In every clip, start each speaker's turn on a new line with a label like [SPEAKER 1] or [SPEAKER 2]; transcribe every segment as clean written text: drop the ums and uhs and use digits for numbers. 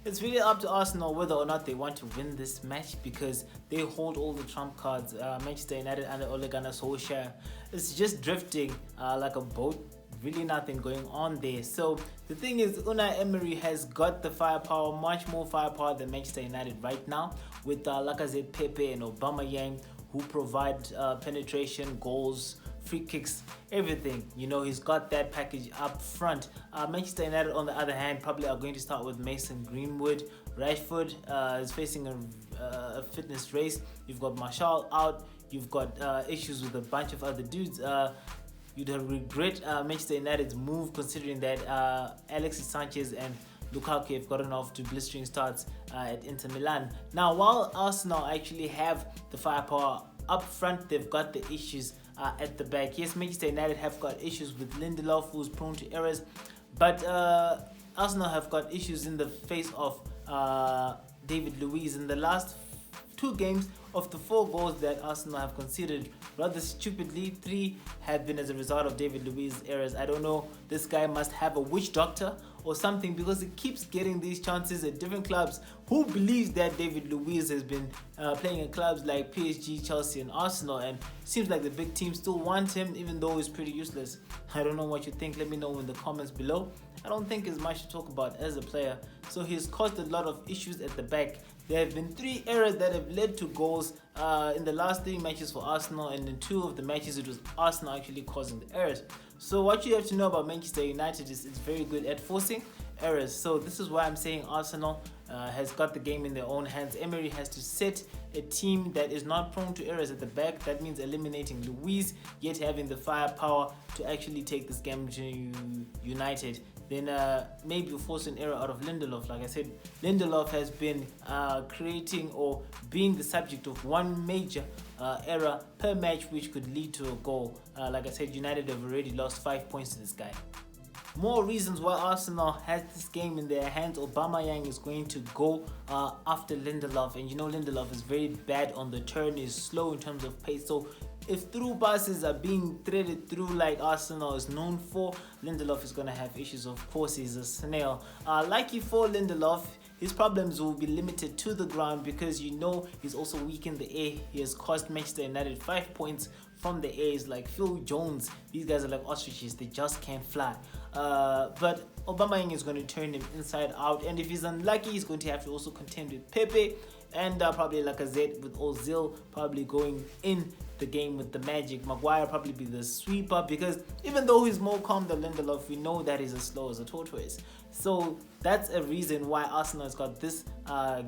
[SPEAKER 1] It's really up to Arsenal whether or not they want to win this match because they hold all the trump cards. Manchester United under Ole Gunnar Solskjaer is just drifting like a boat. Really nothing going on there. So the thing is, Unai Emery has got the firepower, much more firepower than Manchester United right now, with Lacazette, Pepe and Aubamayeng, who provide penetration, goals, free kicks, everything. You know, he's got that package up front. Manchester United, on the other hand, probably are going to start with Mason Greenwood. Rashford is facing a fitness race. You've got Martial out. You've got issues with a bunch of other dudes. You'd regret Manchester United's move, considering that Alexis Sanchez and Lukaku have gotten off to blistering starts at Inter Milan. Now, while Arsenal actually have the firepower up front, they've got the issues at the back. Yes, Manchester United have got issues with Lindelof, who's prone to errors, but Arsenal have got issues in the face of David Luiz. In the last 2 games, of the 4 goals that Arsenal have conceded, rather stupidly, 3 have been as a result of David Luiz's errors. I don't know, this guy must have a witch doctor or something, because he keeps getting these chances at different clubs. Who believes that David Luiz has been playing in clubs like PSG, Chelsea and Arsenal, and seems like the big teams still want him even though he's pretty useless? I don't know what you think. Let me know in the comments below. I don't think there's much to talk about as a player. So he's caused a lot of issues at the back. There have been 3 errors that have led to goals in the last 3 matches for Arsenal, and in 2 of the matches it was Arsenal actually causing the errors. So what you have to know about Manchester United is it's very good at forcing errors. So this is why I'm saying Arsenal has got the game in their own hands. Emery has to set a team that is not prone to errors at the back. That means eliminating Luiz, yet having the firepower to actually take this game to United. Then maybe force an error out of Lindelof. Like I said, Lindelof has been creating or being the subject of 1 major error per match, which could lead to a goal. Like I said, United have already lost 5 points to this guy. More reasons why Arsenal has this game in their hands. Aubamayeng is going to go after Lindelof, and you know Lindelof is very bad on the turn, is slow in terms of pace. So if through passes are being threaded through like Arsenal is known for, Lindelof is going to have issues. Of course, he's a snail. Lucky for Lindelof, his problems will be limited to the ground, because you know he's also weak in the air. He has cost Manchester United 5 points from the air. Is like Phil Jones. These guys are like ostriches, they just can't fly. But Aubamayeng is going to turn him inside out, and if he's unlucky, he's going to have to also contend with Pepe and probably Lacazette, with Ozil probably going in the game with the magic. Maguire probably be the sweeper, because even though he's more calm than Lindelof, we know that he's as slow as a tortoise. So that's a reason why Arsenal has got this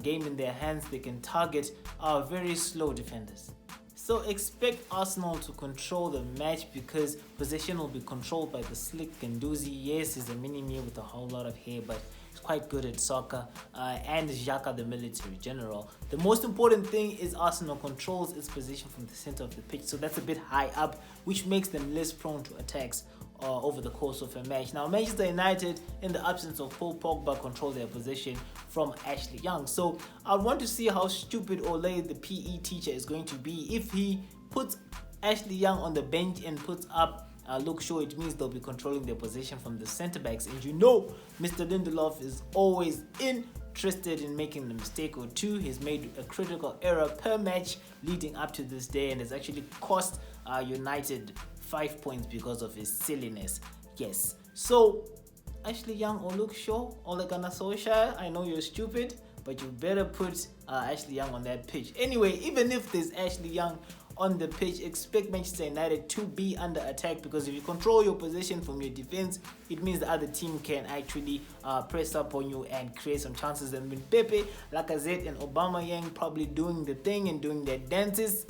[SPEAKER 1] game in their hands. They can target our very slow defenders. So expect Arsenal to control the match, because possession will be controlled by the slick Gendouzi. Yes, he's a mini-me with a whole lot of hair, but he's quite good at soccer. And Xhaka, the military general. The most important thing is Arsenal controls its position from the center of the pitch. So that's a bit high up, which makes them less prone to attacks over the course of a match. Now, Manchester United, in the absence of Paul Pogba, control their possession from Ashley Young. So I want to see how stupid Ole, the PE teacher, is going to be if he puts Ashley Young on the bench and puts up Luke Shaw. It means they'll be controlling their possession from the centre backs, and you know Mr. Lindelof is always interested in making a mistake or 2. He's made a critical error per match leading up to this day, and has actually cost United 5 points because of his silliness. Yes, so Ashley Young or Luke Shaw, Ole Gunnar Solskjaer, I know you're stupid, but you better put Ashley Young on that pitch. Anyway, even if there's Ashley Young on the pitch, expect Manchester United to be under attack, because if you control your position from your defense, it means the other team can actually press up on you and create some chances. And with Pepe, Lacazette and Aubamayeng probably doing the thing and doing their dances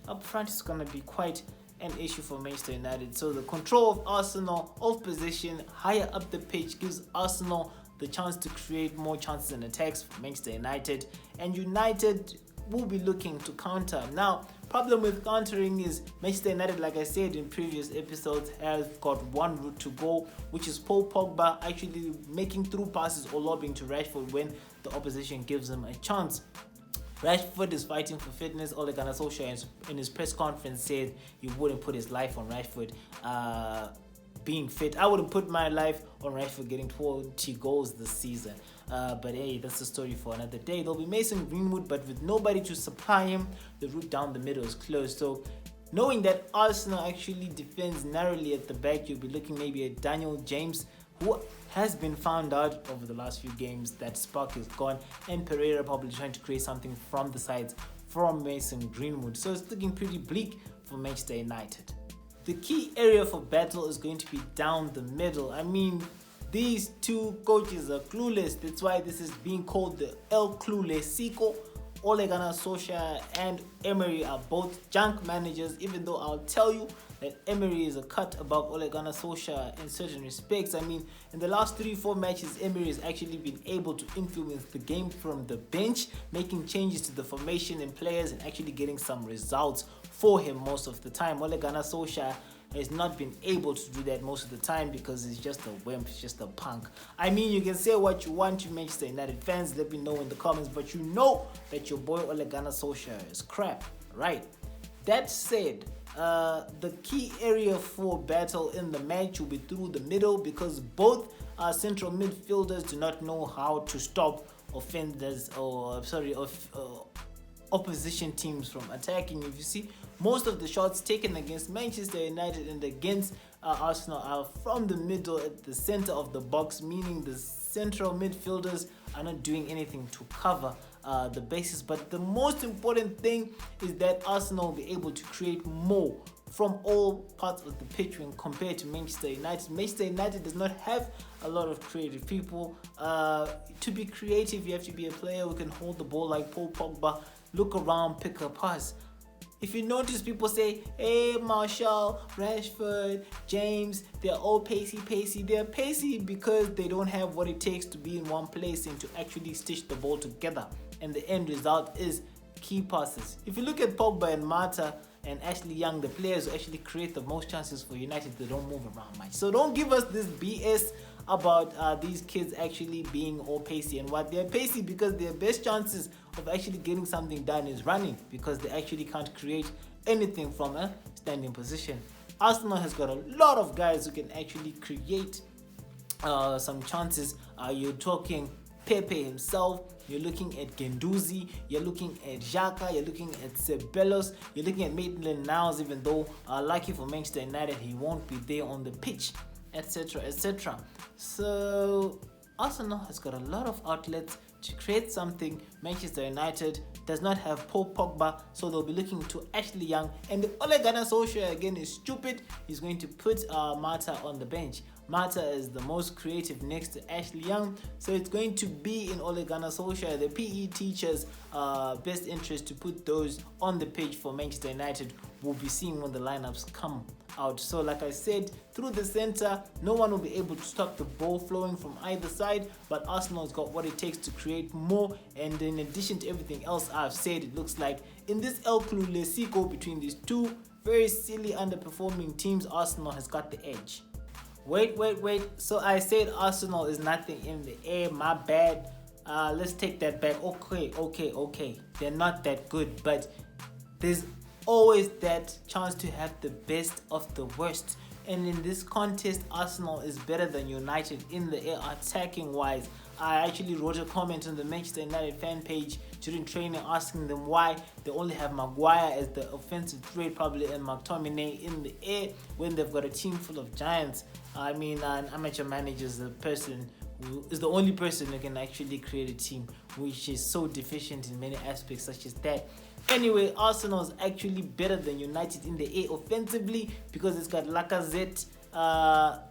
[SPEAKER 1] up front, is going to be quite an issue for Manchester United. So the control of Arsenal of position higher up the pitch gives Arsenal the chance to create more chances and attacks for Manchester United, and United will be looking to counter. Now, problem with countering is Manchester United, like I said in previous episodes, has got 1 route to go, which is Paul Pogba actually making through passes or lobbing to Rashford when the opposition gives him a chance. Rashford is fighting for fitness. Ole Gunnar Solskjaer in his press conference said he wouldn't put his life on Rashford. being fit. I wouldn't put my life on Rashford getting 20 goals this season. But hey, that's a story for another day. There'll be Mason Greenwood, but with nobody to supply him, the route down the middle is closed. So knowing that Arsenal actually defends narrowly at the back, you'll be looking maybe at Daniel James, who has been found out over the last few games that spark is gone, and Pereira probably trying to create something from the sides from Mason Greenwood. So it's looking pretty bleak for Manchester United. The key area for battle is going to be down the middle. I mean, these two coaches are clueless. That's why this is being called the El Cluelessico. Ole Gunnar Solskjaer and Emery are both junk managers, even though I'll tell you that Emery is a cut above Ole Gunnar Solskjaer in certain respects. I mean, in the last 3-4 matches, Emery has actually been able to influence the game from the bench, making changes to the formation and players and actually getting some results for him most of the time. Ole Gunnar Solskjaer has not been able to do that most of the time because he's just a wimp, he's just a punk. I mean, you can say what you want to Manchester United fans, let me know in the comments, but you know that your boy Ole Gunnar Solskjaer is crap, right? That said, the key area for battle in the match will be through the middle, because both central midfielders do not know how to stop opposition teams from attacking. If you see, most of the shots taken against Manchester United and against Arsenal are from the middle at the center of the box, meaning the central midfielders are not doing anything to cover the bases. But the most important thing is that Arsenal will be able to create more from all parts of the pitch when compared to Manchester United. Manchester United does not have a lot of creative people. To be creative, you have to be a player who can hold the ball like Paul Pogba, look around, pick a pass. If you notice, people say, hey, Martial, Rashford, James, they're all pacey. They're pacey because they don't have what it takes to be in one place and to actually stitch the ball together. And the end result is key passes. If you look at Pogba and Mata and Ashley Young, the players who actually create the most chances for United, they don't move around much. So don't give us this BS about these kids actually being all pacey and what. They're pacey because their best chances of actually getting something done is running, because they actually can't create anything from a standing position. Arsenal has got a lot of guys who can actually create some chances. You're talking Pepe himself, you're looking at Gendouzi, you're looking at Xhaka, you're looking at Ceballos, you're looking at Maitland-Niles, even though lucky for Manchester United, he won't be there on the pitch, etc. So Arsenal has got a lot of outlets to create something. Manchester United does not have Paul Pogba, so they'll be looking to Ashley Young. And if Ole Gunnar Solskjaer again is stupid, he's going to put Mata on the bench. Mata is the most creative next to Ashley Young, so it's going to be in Ole Gunnar Solskjaer, the PE teacher's best interest to put those on the pitch for Manchester United. We'll be seeing when the lineups come out. So like I said, through the center, no one will be able to stop the ball flowing from either side, but Arsenal's got what it takes to create more. And in addition to everything else I've said, it looks like in this El Cluelessico between these two very silly underperforming teams, Arsenal has got the edge. Wait. So I said Arsenal is nothing in the air. My bad. Let's take that back. Okay. They're not that good, but there's always that chance to have the best of the worst. And in this contest, Arsenal is better than United in the air attacking wise. I actually wrote a comment on the Manchester United fan page during training asking them why they only have Maguire as the offensive threat, probably, and McTominay in the air when they've got a team full of giants. I mean, an amateur manager is the person who is the only person who can actually create a team which is so deficient in many aspects such as that. Anyway, Arsenal is actually better than United in the air offensively because it's got Lacazette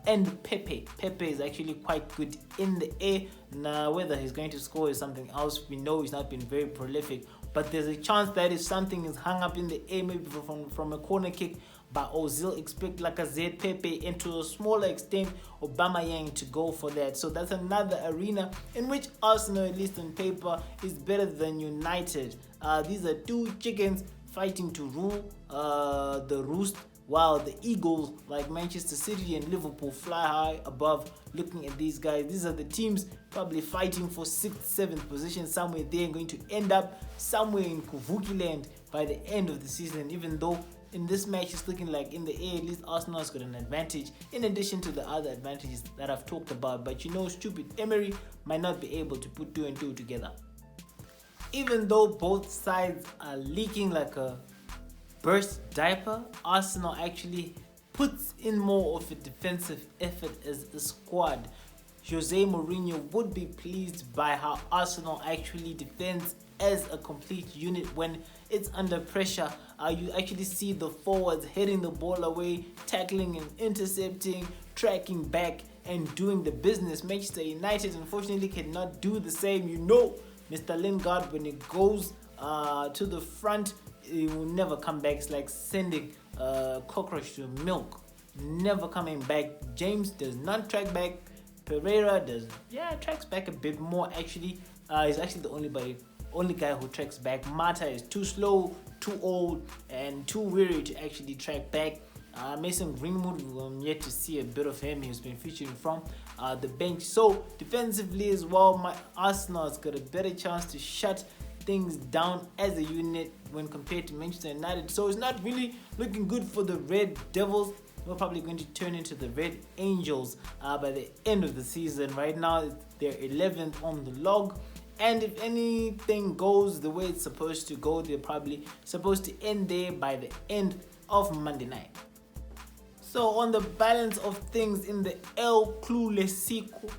[SPEAKER 1] and Pepe. Pepe is actually quite good in the air. Now, whether he's going to score is something else. We know he's not been very prolific, but there's a chance that if something is hung up in the air, maybe from a corner kick by Ozil, expect Lacazette, Pepe, and to a smaller extent Aubamayeng to go for that. So that's another arena in which Arsenal, at least on paper, is better than United. These are two chickens fighting to rule the roost, while the Eagles like Manchester City and Liverpool fly high above. Looking at these guys, these are the teams probably fighting for 6th, 7th position somewhere there, and going to end up somewhere in Kuvuki land by the end of the season, even though in this match, it's looking like in the air, at least Arsenal has got an advantage in addition to the other advantages that I've talked about. But stupid Emery might not be able to put 2 and 2 together. Even though both sides are leaking like a burst diaper, Arsenal actually puts in more of a defensive effort as a squad. Jose Mourinho would be pleased by how Arsenal actually defends as a complete unit when it's under pressure. You actually see the forwards heading the ball away, tackling and intercepting, tracking back and doing the business. Manchester United unfortunately cannot do the same. Mr. Lingard, when it goes to the front, it will never come back. It's like sending a cockroach to milk. Never coming back. James does not track back. Pereira tracks back a bit more actually. He's actually the only guy who tracks back. Mata is too slow, too old, and too weary to actually track back. Mason Greenwood, I'm yet to see a bit of him. He's been featuring from the bench. So defensively as well, Arsenal has got a better chance to shut things down as a unit when compared to Manchester United. So it's not really looking good for the Red Devils. We're probably going to turn into the Red Angels by the end of the season. Right now, they're 11th on the log. And if anything goes the way it's supposed to go, they're probably supposed to end there by the end of Monday night. So on the balance of things in the Cluelessico,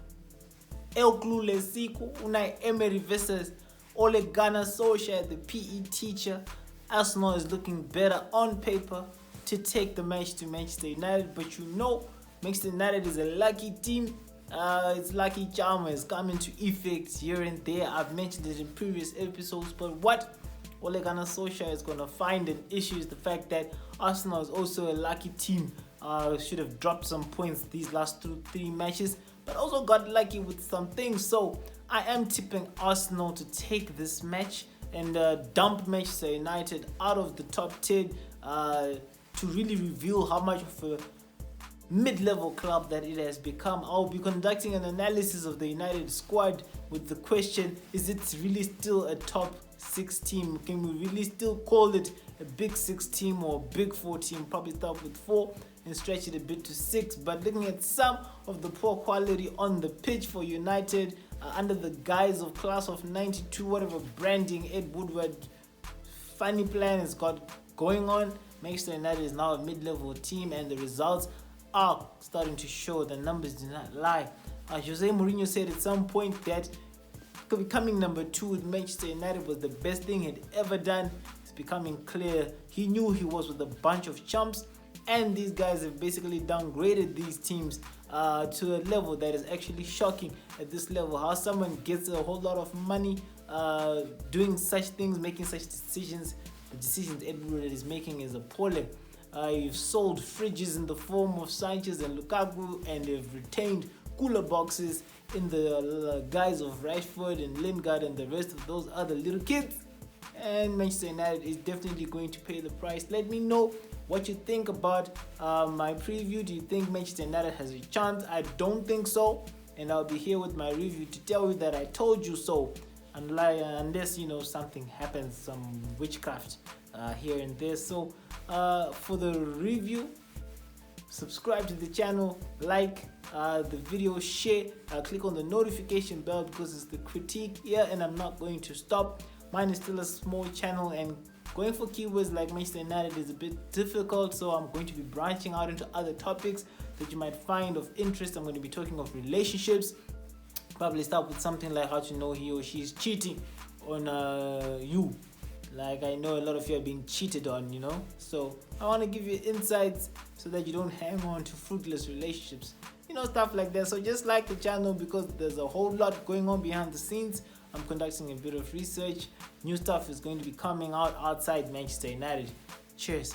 [SPEAKER 1] Unai Emery versus Gunnar, Solksjaer, the PE teacher. Arsenal is looking better on paper to take the match to Manchester United, but Manchester United is a lucky team. It's lucky charm has come into effect here and there. I've mentioned it in previous episodes, but what Gunnar Solskjaer is going to find an issue is the fact that Arsenal is also a lucky team. Should have dropped some points these last 3 matches, but also got lucky with some things. So I am tipping Arsenal to take this match and dump Manchester United out of the top 10 to really reveal how much of a mid-level club that it has become. I'll be conducting an analysis of the United squad with the question, is it really still a top 6 team? Can we really still call it a big 6 team or a big 4 team? Probably start with 4 and stretch it a bit to 6. But looking at some of the poor quality on the pitch for United, under the guise of class of 92, whatever branding Ed Woodward funny plan has got going on, Manchester United is now a mid-level team, and the results are starting to show. The numbers do not lie. Jose Mourinho said at some point that becoming number 2 with Manchester United was the best thing he'd ever done. It's becoming clear he knew he was with a bunch of chumps, and these guys have basically downgraded these teams to a level that is actually shocking. At this level, how someone gets a whole lot of money doing such things, making such decisions. The decisions Ed Woodward is making is appalling. You've sold fridges in the form of Sanchez and Lukaku, and they've retained cooler boxes in the guise of Rashford and Lingard and the rest of those other little kids. And Manchester United is definitely going to pay the price. Let me know what you think about my preview. Do you think Manchester United has a chance? I don't think so, and I'll be here with my review to tell you that I told you so. Unless something happens, some witchcraft here and there. So for the review, subscribe to the channel, like the video, share, click on the notification bell because it's the critique here, and I'm not going to stop. Mine is still a small channel, and going for keywords like Manchester United is a bit difficult, so I'm going to be branching out into other topics that you might find of interest. I'm going to be talking of relationships. Probably start with something like how to know he or she is cheating on you. Like, I know a lot of you are being cheated on, So I want to give you insights so that you don't hang on to fruitless relationships, stuff like that. So just like the channel, because there's a whole lot going on behind the scenes. I'm conducting a bit of research. New stuff is going to be coming out outside Manchester United. Cheers.